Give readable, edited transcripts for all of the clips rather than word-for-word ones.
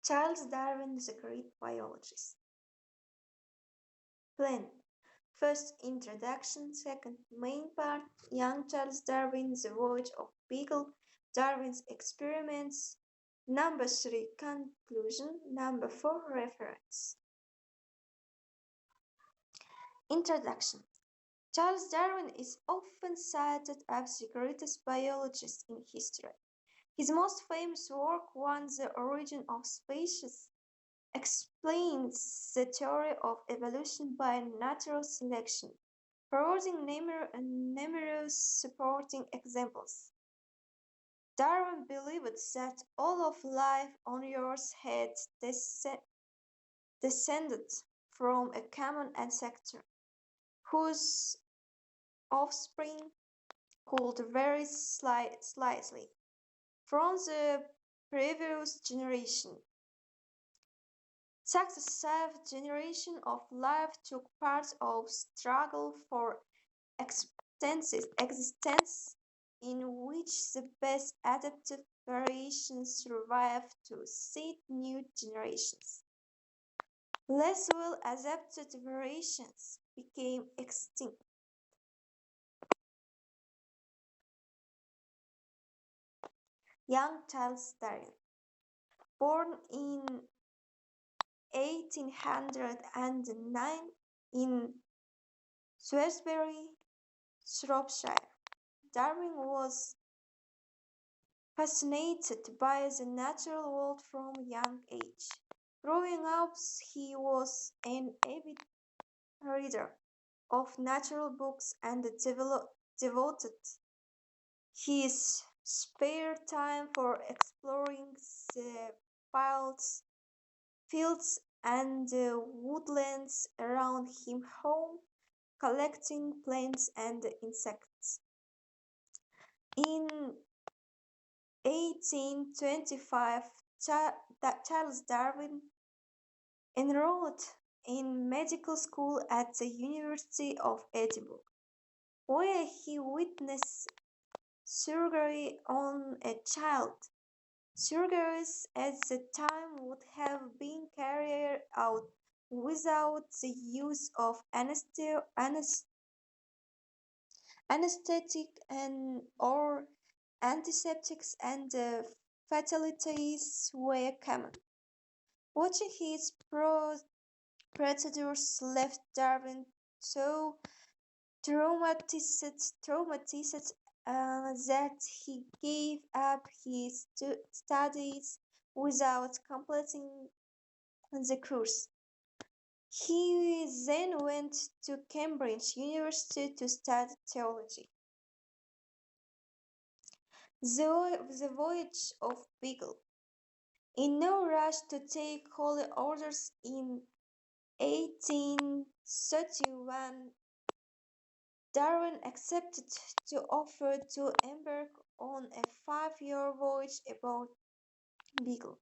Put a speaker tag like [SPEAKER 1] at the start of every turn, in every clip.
[SPEAKER 1] Charles Darwin, the great biologist. Plan. First introduction, second main part, young Charles Darwin, the voyage of Beagle, Darwin's experiments, number 3 conclusion, number 4 reference. Introduction. Charles Darwin is often cited as the greatest biologist in history. His most famous work, On the Origin of Species, explains the theory of evolution by natural selection, providing numerous supporting examples. Darwin believed that all of life on Earth had descended from a common ancestor, whose offspring could vary slightly from the previous generation. Successive generations of life took part of struggle for existence in which the best adaptive variations survived to seed new generations. Less well adapted variations became extinct. Young Charles Darwin, born in 1809 in Shrewsbury, Shropshire, Darwin was fascinated by the natural world from a young age. Growing up, he was an avid reader of natural books and devoted his spare time for exploring the fields and woodlands around his home, collecting plants and insects. In 1825, Charles Darwin enrolled in medical school at the University of Edinburgh, where he witnessed surgery on a child. Surgeries at the time would have been carried out without the use of anesthetic or antiseptics, and fatalities were common. Watching his procedures left Darwin so traumatized that he gave up his studies without completing the course. He then went to Cambridge University to study theology. The voyage of Beagle. In no rush to take holy orders in 1831, Darwin accepted to offer to embark on a 5-year voyage aboard Beagle.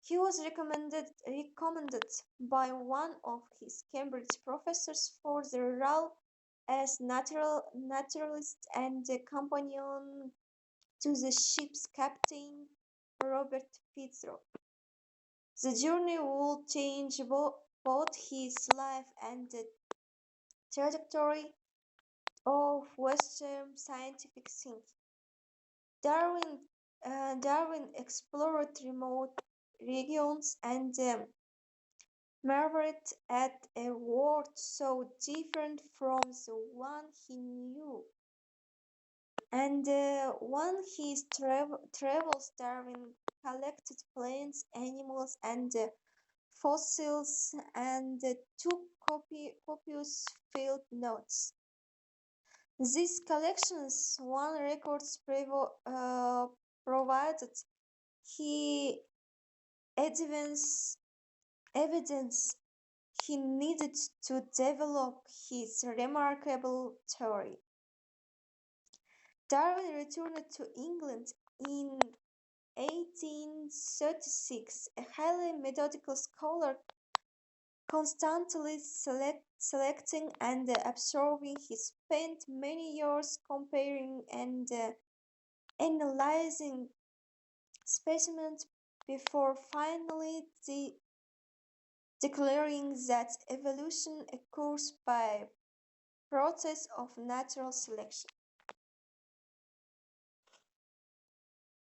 [SPEAKER 1] He was recommended by one of his Cambridge professors for the role as naturalist and companion to the ship's captain, Robert Fitzroy. The journey would change both his life and the trajectory of Western scientific thinking. Darwin explored remote regions and marveled at a world so different from the one he knew. And on his travels, Darwin collected plants, animals, and fossils, and took copious field notes. These collections, one records provided he evidence he needed to develop his remarkable theory. Darwin returned to England in 1836, a highly methodical scholar, constantly selecting and absorbing. He spent many years comparing and analyzing specimens, before finally declaring that evolution occurs by process of natural selection.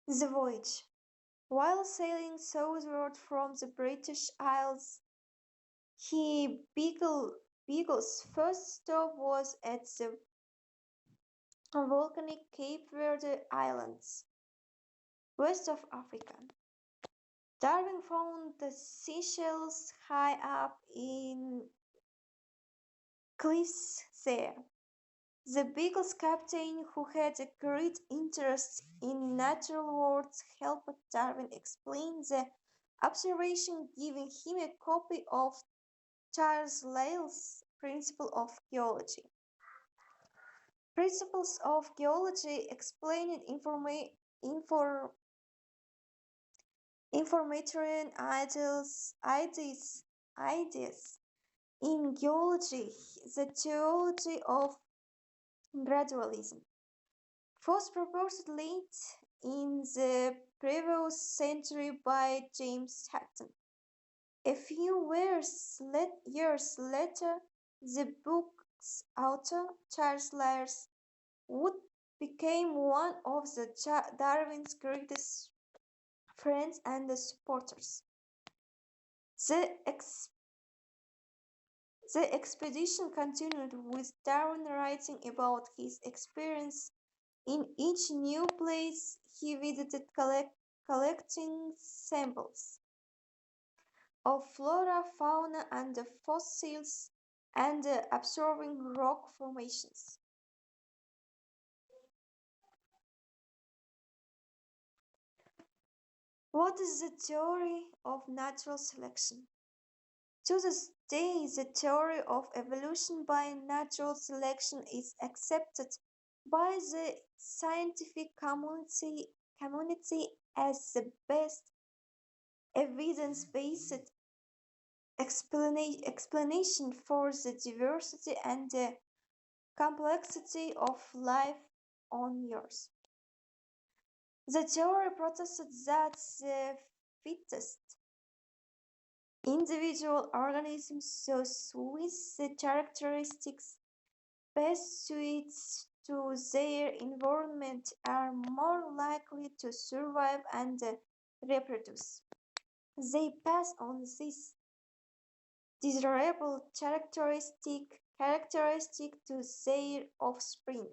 [SPEAKER 1] The voyage. While sailing southward from the British Isles, Beagle's first stop was at the volcanic Cape Verde Islands, west of Africa. Darwin found the seashells high up in cliffs there. The Beagle's captain, who had a great interest in natural worlds, helped Darwin explain the observation, giving him a copy of Charles Lyell's Principles of Geology. Principles of Geology explained information ideas in geology, the theology of gradualism, first proposed late in the previous century by James Hutton. A few years later, the book's author, Charles Lyell, would become one of Darwin's greatest friends and supporters. The, ex- the expedition continued, with Darwin writing about his experience in each new place he visited, collecting samples of flora, fauna, and fossils, and observing rock formations. What is the theory of natural selection? To this day, the theory of evolution by natural selection is accepted by the scientific community as the best evidence-based explanation for the diversity and the complexity of life on Earth. The theory protested that the fittest individual organisms, those with the characteristics best suited to their environment, are more likely to survive and reproduce. They pass on this desirable characteristic to their offspring.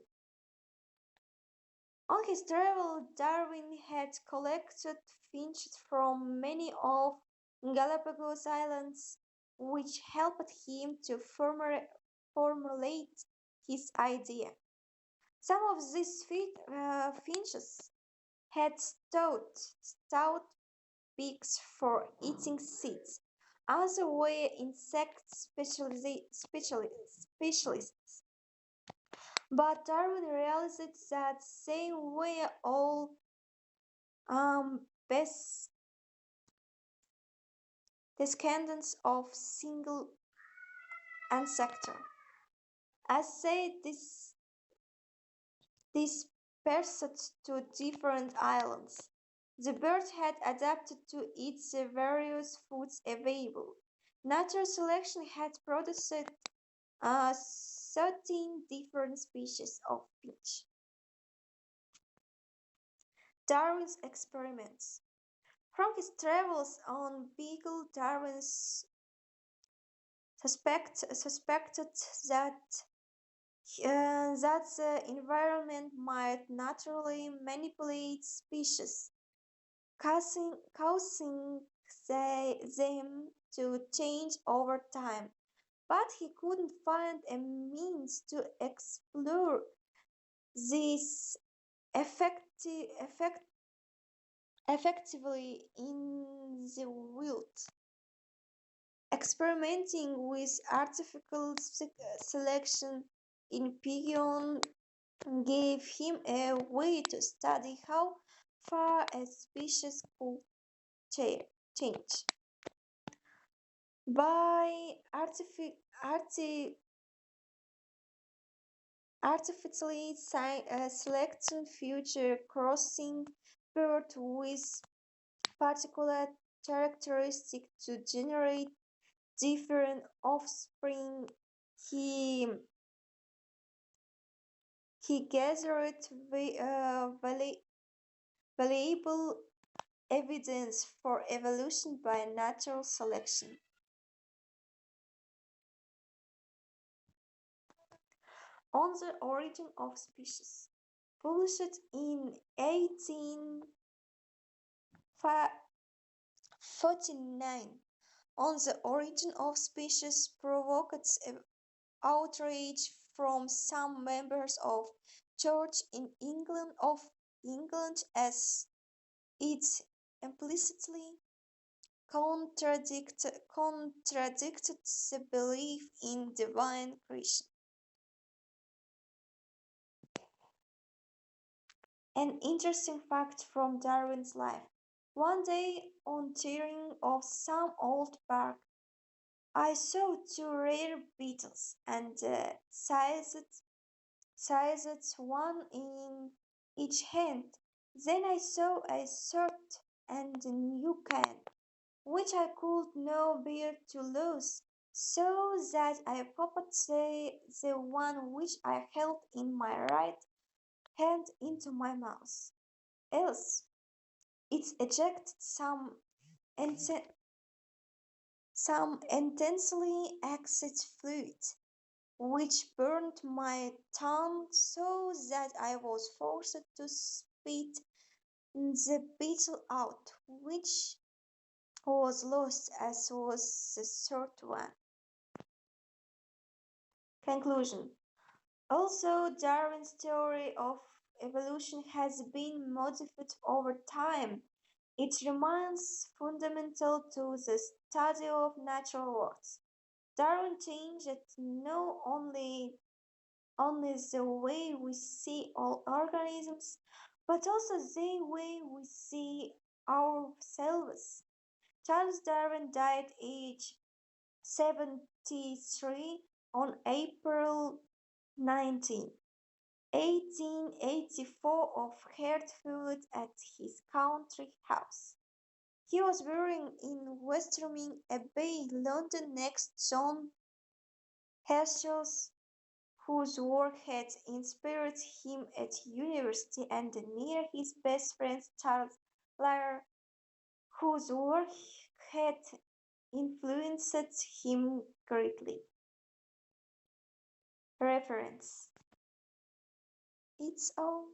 [SPEAKER 1] On his travel, Darwin had collected finches from many of Galapagos Islands, which helped him to formulate his idea. Some of these finches had stout beaks for eating seeds. Others were insect specialists. But Darwin realized that they were all best descendants of single ancestor. As said, dispersed to different islands. The birds had adapted to eat the various foods available. Natural selection had produced 13 different species of finch. Darwin's experiments. From his travels on Beagle, Darwin suspected that the environment might naturally manipulate species, causing them to change over time. But he couldn't find a means to explore this effectively in the wild. Experimenting with artificial selection in pigeon gave him a way to study how far a species could change. By artificially selecting future crossing birds with particular characteristic to generate different offspring. He he gathered valuable evidence for evolution by natural selection. On the Origin of Species, published in 1849, On the Origin of Species provoked outrage from some members of church in England as it implicitly contradicted the belief in divine creation. An interesting fact from Darwin's life. One day, on tearing off some old bark, I saw two rare beetles and seized one in each hand. Then I saw a third and a new can, which I could not bear to lose, so that I popped the one which I held in my right hand into my mouth. Else, it ejected inten- some intensely acid fluid, which burned my tongue so that I was forced to spit the beetle out, which was lost as was the third one. Conclusion. Also, Darwin's theory of evolution has been modified over time. It remains fundamental to the study of natural worlds. Darwin changed not only the way we see all organisms, but also the way we see ourselves. Charles Darwin died aged 73 on April 19, 1884 of Hertford at his country house. He was buried in Westminster Abbey, London, next John Herschel's, whose work had inspired him at university, and near his best friend Charles Lyell, whose work had influenced him greatly. Reference. It's all.